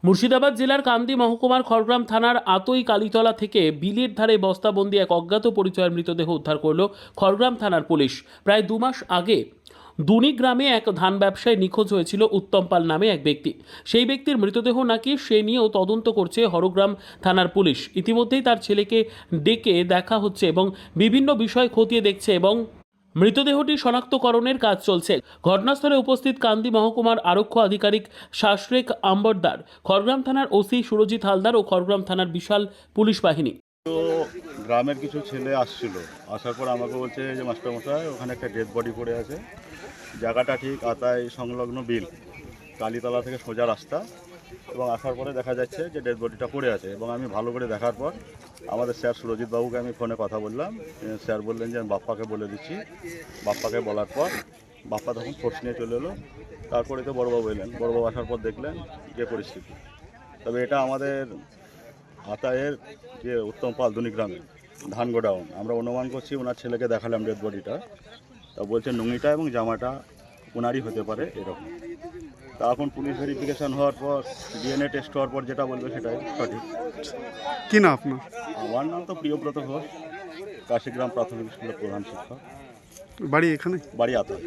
মুর্শিদাবাদ জেলার কান্দি মহকুমার খড়গ্রাম থানার আতই কালীতলা থেকে বিলের ধারে বস্তাবন্দি এক অজ্ঞাত পরিচয়ের মৃতদেহ উদ্ধার করল খড়গ্রাম থানার পুলিশ। প্রায় 2 মাস আগে দুনি গ্রামে এক ধান ব্যবসায়ী নিখোঁজ হয়েছিল উত্তম পাল নামে এক ব্যক্তি। সেই ব্যক্তির মৃতদেহ নাকি সে নিয়েও তদন্ত করছে হরগ্রাম থানার পুলিশ। ইতিমধ্যেই তার ছেলেকে ডেকে দেখা হচ্ছে এবং বিভিন্ন বিষয় খতিয়ে দেখছে এবং মৃতদেহটি শনাক্তকরণের কাজ চলছে। ঘটনাস্থলে উপস্থিত কান্দি মহকুমার আরক্ষী আধিকারিক শাসরেক আম্বরদার, খড়গ্রাম থানার ওসি সুরজিৎ হালদার ও খড়গ্রাম থানার বিশাল পুলিশ বাহিনী। তো গ্রামের কিছু ছেলে আসছিল, আসার পর আমাকে বলছে যে মাস্টারমশাই ওখানে একটা ডেড বডি পড়ে আছে। জায়গাটা ঠিক আতাই সংলগ্ন বিল, কালীতলা থেকে সোজা রাস্তা। এবং আসার পরে দেখা যাচ্ছে যে ডেড বডিটা পড়ে আছে। এবং আমি ভালো করে দেখার পর আমাদের স্যার সুরজিৎ বাবুকে আমি ফোনে কথা বললাম। স্যার বললেন যে আমি বাপ্পাকে বলে দিচ্ছি। বাপ্পাকে বলার পর বাপ্পা তখন ফোর্স নিয়ে চলে এলো। তারপরে তো বড়োবাবু এলেন, বড়োবাবু আসার পর দেখলেন যে পরিস্থিতি। তবে এটা আমাদের আতায়ের যে উত্তম পাল দুনি গ্রামে ধান গোডাউন, আমরা অনুমান করছি ওনার ছেলেকে দেখালাম ডেড বডিটা। তা বলছে নুঙ্গিটা এবং জামাটা ওনারই হতে পারে এরকম। তা এখন পুলিশ ভেরিফিকেশান হওয়ার পর ডিএনএ টেস্ট হওয়ার পর যেটা বলবে সেটাই সঠিক। কি না আপনার? আমার নাম তো প্রিয়ব্রত ঘোষ, কাশীগ্রাম প্রাথমিক স্কুলের প্রধান শিক্ষক, বাড়ি এখানে? বাড়ি আতায়।